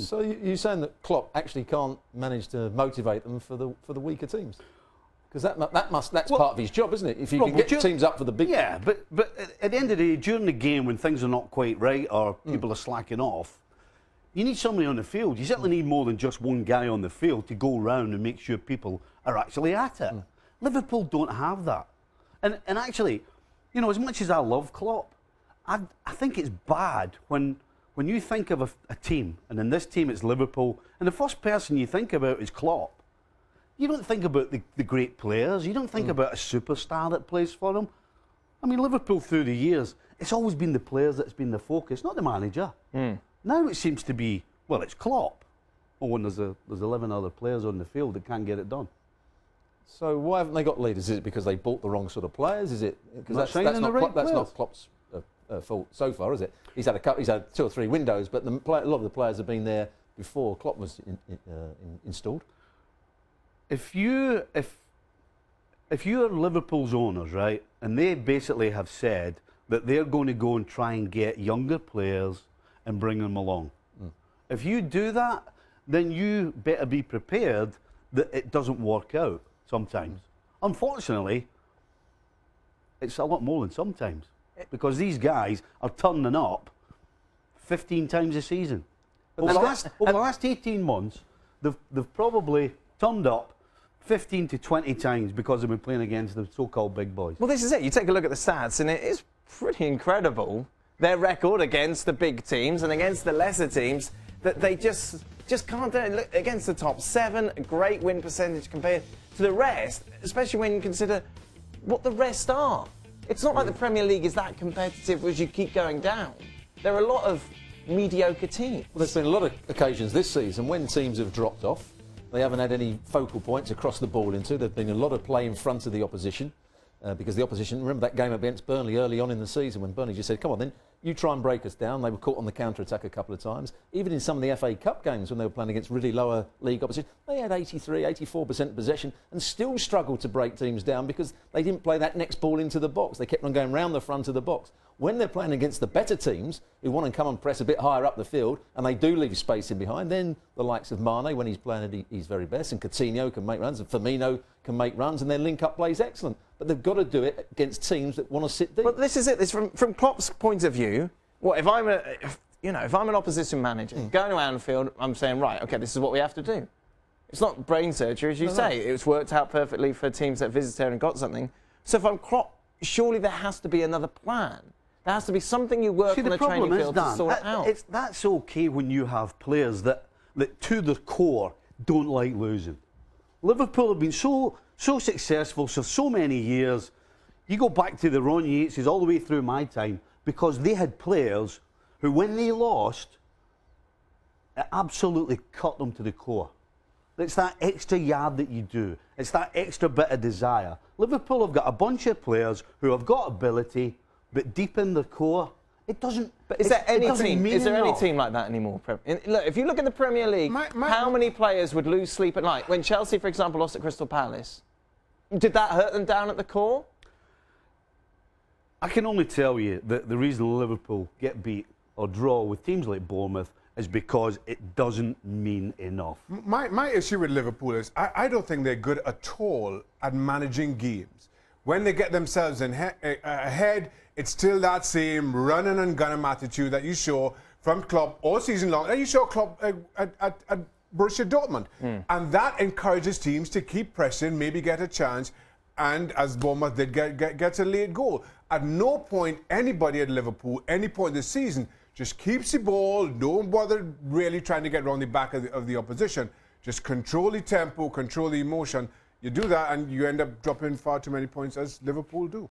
So you're saying that Klopp actually can't manage to motivate them for the weaker teams? Because that's part of his job, isn't it? If you can get teams up for the big... Yeah, but at the end of the day, during the game when things are not quite right or people are slacking off, you need somebody on the field. You certainly need more than just one guy on the field to go around and make sure people are actually at it. Liverpool don't have that. And actually, you know, as much as I love Klopp, I think it's bad when you think of a team, and in this team it's Liverpool, and the first person you think about is Klopp. You don't think about the great players. You don't think about a superstar that plays for them. I mean, Liverpool through the years, it's always been the players that's been the focus, not the manager. Now it seems to be, well, it's Klopp. Oh, when there's 11 other players on the field that can't get it done. So why haven't they got leaders? Is it because they bought the wrong sort of players? Is it because that's not Klopp's fault so far, is it? He's had 2 or 3 windows, but a lot of the players have been there before Klopp was installed. If you're Liverpool's owners, right, and they basically have said that they're going to go and try and get younger players and bring them along. If you do that, then you better be prepared that it doesn't work out sometimes. Unfortunately, it's a lot more than sometimes, because these guys are turning up 15 times a season. Over the last 18 months, they've probably turned up 15 to 20 times because they've been playing against the so-called big boys. Well, this is it. You take a look at the stats, and it is pretty incredible, their record against the big teams and against the lesser teams, that they just can't do it. Look, against the top 7, a great win percentage compared to the rest, especially when you consider what the rest are. It's not like the Premier League is that competitive as you keep going down. There are a lot of mediocre teams. Well, there's been a lot of occasions this season when teams have dropped off. They haven't had any focal points across the ball into. There's been a lot of play in front of the opposition because the opposition, remember that game against Burnley early on in the season when Burnley just said, come on then, you try and break us down. They were caught on the counter-attack a couple of times. Even in some of the FA Cup games when they were playing against really lower league opposition, they had 83, 84% possession and still struggled to break teams down because they didn't play that next ball into the box. They kept on going round the front of the box. When they're playing against the better teams who want to come and press a bit higher up the field and they do leave space in behind, then the likes of Mane, when he's playing at his very best, and Coutinho can make runs, and Firmino can make runs, and their link-up play is excellent. But they've got to do it against teams that want to sit deep. But this is it. This from Klopp's point of view. Well, if I'm an opposition manager going to Anfield, I'm saying, right, okay, this is what we have to do. It's not brain surgery, as you say. It's worked out perfectly for teams that visited here and got something. So if I'm Klopp, surely there has to be another plan. There has to be something you work on the training field to sort it out. That's okay when you have players that to their core don't like losing. Liverpool have been so successful for so many years. You go back to the Ron Yateses all the way through my time, because they had players who, when they lost, it absolutely cut them to the core. It's that extra yard that you do. It's that extra bit of desire. Liverpool have got a bunch of players who have got ability, but deep in the core, it doesn't. But is there any team? Is there any team like that anymore? Look, if you look at the Premier League, how many players would lose sleep at night? When Chelsea, for example, lost at Crystal Palace, did that hurt them down at the core? I can only tell you that the reason Liverpool get beat or draw with teams like Bournemouth is because it doesn't mean enough. My issue with Liverpool is I don't think they're good at all at managing games. When they get themselves ahead, it's still that same running and gunning attitude that you saw from Klopp all season long. And you saw Klopp at Borussia Dortmund. And that encourages teams to keep pressing, maybe get a chance, and as Bournemouth did, gets a late goal. At no point, anybody at Liverpool, any point this season, just keeps the ball, don't bother really trying to get around the back of the opposition. Just control the tempo, control the emotion. You do that and you end up dropping far too many points, as Liverpool do.